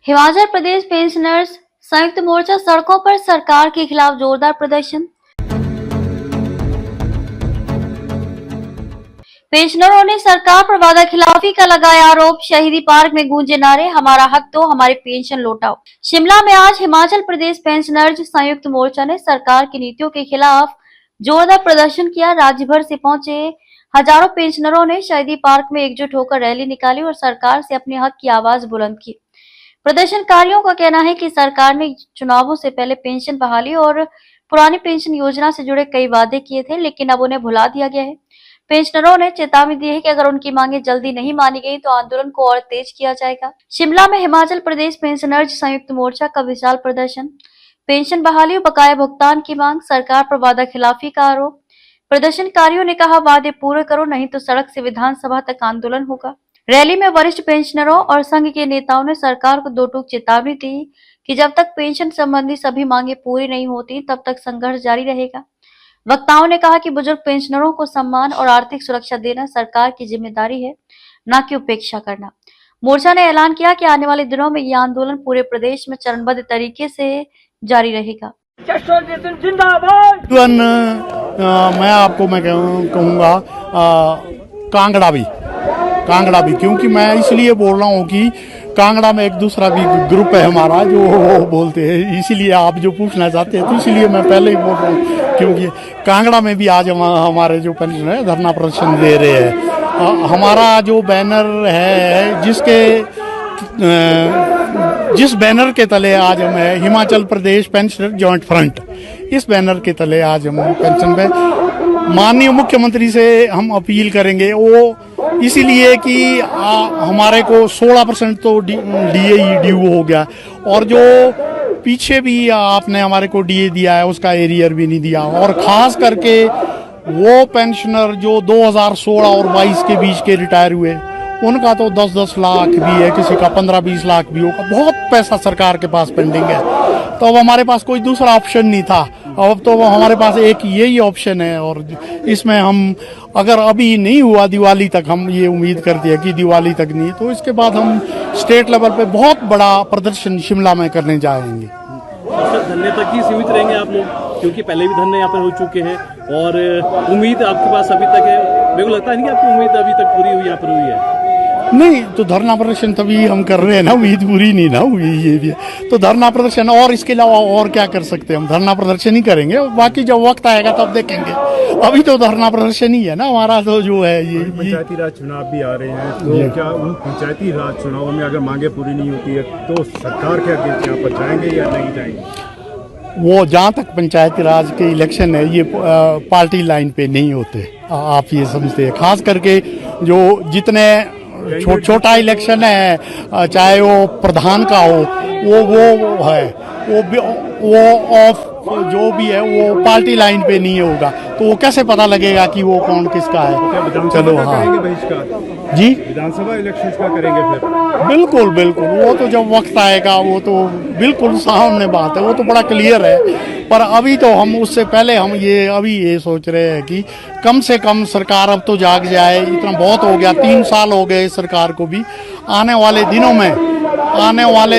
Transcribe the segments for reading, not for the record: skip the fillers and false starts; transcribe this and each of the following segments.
Himachal Pradesh pensioners संयुक्त मोर्चा सड़कों पर सरकार के खिलाफ जोरदार प्रदर्शन। पेंशनरों ने सरकार पर वादा खिलाफी का लगाया आरोप। शहीदी पार्क में गूंजे नारे, हमारा हक दो, हमारी पेंशन लौटाओ। शिमला में आज हिमाचल प्रदेश पेंशनर्स संयुक्त मोर्चा ने सरकार की नीतियों के खिलाफ जोरदार प्रदर्शन किया। राज्य भर से पहुंचे हजारों पेंशनरों ने शहीदी पार्क में एकजुट होकर रैली निकाली और सरकार से अपने हक की आवाज बुलंद की। प्रदर्शनकारियों का कहना है कि सरकार ने चुनावों से पहले पेंशन बहाली और पुरानी पेंशन योजना से जुड़े कई वादे किए थे, लेकिन अब उन्हें भुला दिया गया है। पेंशनरों ने चेतावनी दी है कि अगर उनकी मांगे जल्दी नहीं मानी गई तो आंदोलन को और तेज किया जाएगा। शिमला में हिमाचल प्रदेश पेंशनर्स संयुक्त मोर्चा का विशाल प्रदर्शन। पेंशन बहाली और बकाया भुगतान की मांग, सरकार पर वादा खिलाफी का आरोप। प्रदर्शनकारियों ने कहा, वादे पूरे करो नहीं तो सड़क से विधानसभा तक आंदोलन होगा। रैली में वरिष्ठ पेंशनरों और संघ के नेताओं ने सरकार को दो टूक चेतावनी दी कि जब तक पेंशन संबंधी सभी मांगे पूरी नहीं होती तब तक संघर्ष जारी रहेगा। वक्ताओं ने कहा कि बुजुर्ग पेंशनरों को सम्मान और आर्थिक सुरक्षा देना सरकार की जिम्मेदारी है, न कि उपेक्षा करना। मोर्चा ने ऐलान किया कि आने वाले दिनों में यह आंदोलन पूरे प्रदेश में चरणबद्ध तरीके से जारी रहेगा। मैं आपको कहूँगा कांगड़ा भी क्योंकि मैं इसलिए बोल रहा हूँ कि कांगड़ा में एक दूसरा भी ग्रुप है हमारा जो बोलते हैं, इसीलिए आप जो पूछना चाहते हैं तो इसलिए मैं पहले ही बोल रहा हूँ, क्योंकि कांगड़ा में भी आज हमारे जो पेंशनर है धरना प्रदर्शन दे रहे हैं। हमारा जो बैनर है जिस बैनर के तले आज हम है Himachal Pradesh pensioner joint front, इस बैनर के तले आज हम पेंशन पे माननीय मुख्यमंत्री से हम अपील करेंगे। वो इसीलिए कि हमारे को 16% तो डीए ड्यू हो गया और जो पीछे भी आपने हमारे को डीए दिया है उसका एरियर भी नहीं दिया, और खास करके वो पेंशनर जो 2016 और 22 के बीच के रिटायर हुए उनका तो 10-10 लाख भी है, किसी का 15-20 लाख भी होगा। बहुत पैसा सरकार के पास पेंडिंग है, तो अब हमारे पास कोई दूसरा ऑप्शन नहीं था। अब तो हमारे पास एक यही ऑप्शन है और इसमें हम अगर अभी नहीं हुआ दिवाली तक, हम ये उम्मीद करते हैं कि दिवाली तक नहीं तो इसके बाद हम स्टेट लेवल पे बहुत बड़ा प्रदर्शन शिमला में करने जाएंगे। धरने तक ही सीमित रहेंगे आप लोग, क्योंकि पहले भी धरने यहाँ पर हो चुके हैं और उम्मीद आपके पास अभी तक है? मेरे को लगता है नहीं कि आपकी उम्मीद अभी तक पूरी हुई यहाँ पर हुई है। नहीं तो धरना प्रदर्शन तभी हम कर रहे हैं ना, उम्मीद पूरी नहीं ना हुई ये भी तो धरना प्रदर्शन, और इसके अलावा और क्या कर सकते हैं? हम धरना प्रदर्शन ही करेंगे, बाकी जब वक्त आएगा तब देखेंगे। अभी तो धरना प्रदर्शन ही है ना हमारा, तो जो है ये पंचायती राज चुनाव भी आ रहे हैं, तो क्या उन पंचायती राज चुनाव में अगर मांगे पूरी नहीं होती है तो सरकार के अगेंस्ट यहाँ पर जाएंगे या नहीं जाएंगे? वो जहाँ तक पंचायती राज के इलेक्शन है ये पार्टी लाइन पे नहीं होते, आप ये समझते हैं। खास करके जो जितने छोटा इलेक्शन है, चाहे वो प्रधान का हो, वो है वो ऑफ जो भी है वो पार्टी लाइन पे नहीं होगा, तो वो कैसे पता लगेगा कि वो कौन किसका है? चलो हाँ जी, विधानसभा इलेक्शन का करेंगे फिर? बिल्कुल वो तो जब वक्त आएगा वो तो बिल्कुल सामने बात है, वो तो बड़ा क्लियर है। पर अभी तो हम उससे पहले हम ये सोच रहे हैं कि कम से कम सरकार अब तो जाग जाए, इतना बहुत हो गया, 3 साल हो गए सरकार को भी। आने वाले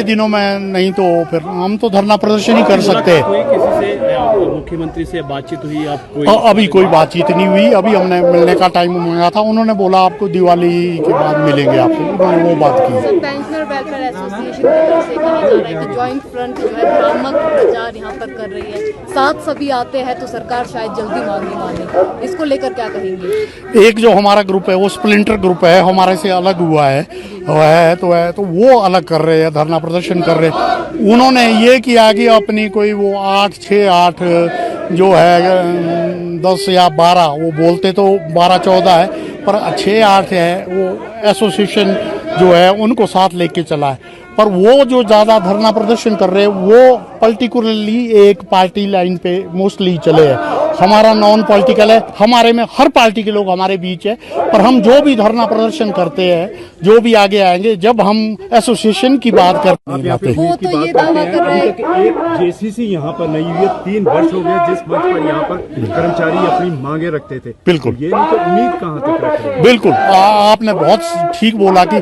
दिनों में नहीं तो फिर हम तो धरना प्रदर्शन ही कर सकते हैं। किसी से मुख्यमंत्री से बातचीत हुई आपको? अभी कोई बातचीत नहीं हुई, अभी हमने मिलने का टाइम मांगा था, उन्होंने बोला आपको दिवाली के बाद मिलेंगे आपसे, उन्होंने वो बात की। पेंशनर वेलफेयर एसोसिएशन की तरफ से कहा जा रहा है कि जॉइंट फ्रंट जो है भ्रामक प्रचार यहाँ पर कर रही है, साथ सभी आते हैं तो सरकार शायद जल्दी माने, इसको लेकर क्या कहेंगे? एक जो हमारा ग्रुप है वो स्प्लिंटर ग्रुप है, हमारे से अलग हुआ है तो वो अलग कर रहे हैं, धरना प्रदर्शन कर रहे हैं। उन्होंने ये किया कि अपनी कोई वो 8 जो है 10 या 12, वो बोलते तो 12-14 है पर 6-8 है, वो एसोसिएशन जो है उनको साथ लेके चला है। पर वो जो ज़्यादा धरना प्रदर्शन कर रहे हैं वो पर्टिकुलरली एक पार्टी लाइन पे मोस्टली चले हैं। हमारा नॉन पॉलिटिकल है, हमारे में हर पार्टी के लोग हमारे बीच है। पर हम जो भी धरना प्रदर्शन करते हैं, जो भी आगे आएंगे, जब हम एसोसिएशन की बात करते आप यहाँ पे हैं, वो उम्मीद की तो बात ये करते दावा हैं, कर रहे अभी हैं। तक एक जेसीसी यहाँ पर नहीं हुई है। 3 वर्ष हो गए जिस मंच पर यहाँ पर कर्मचारी अपनी मांगे रखते थे। बिल्कुल। ये नहीं तो उम्मीद कहाँ तक रख रहे हैं? बिल्कुल आपने बहुत ठीक बोला कि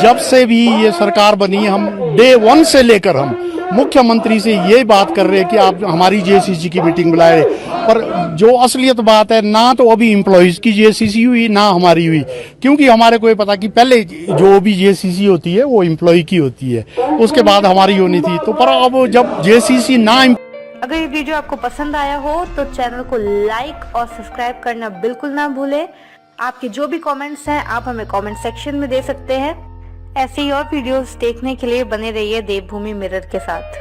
जब से भी ये सरकार बनी, हम डे 1 से लेकर हम मुख्यमंत्री से ये बात कर रहे हैं कि आप हमारी जेसीसी की मीटिंग बुलाए। पर जो असलियत बात है, ना तो अभी एम्प्लॉइज की जेसीसी हुई, ना हमारी हुई, क्योंकि हमारे को ये पता कि पहले जो भी जेसीसी होती है वो एम्प्लॉय की होती है, उसके बाद हमारी होनी थी। तो पर अब जब जेसीसी ना अगर ये वीडियो आपको पसंद आया हो तो चैनल को लाइक और सब्सक्राइब करना बिल्कुल ना भूलें। आपके जो भी कमेंट्स हैं आप हमें कमेंट सेक्शन में दे सकते हैं। ऐसे ही और वीडियोस देखने के लिए बने रहिए देवभूमि मिरर के साथ।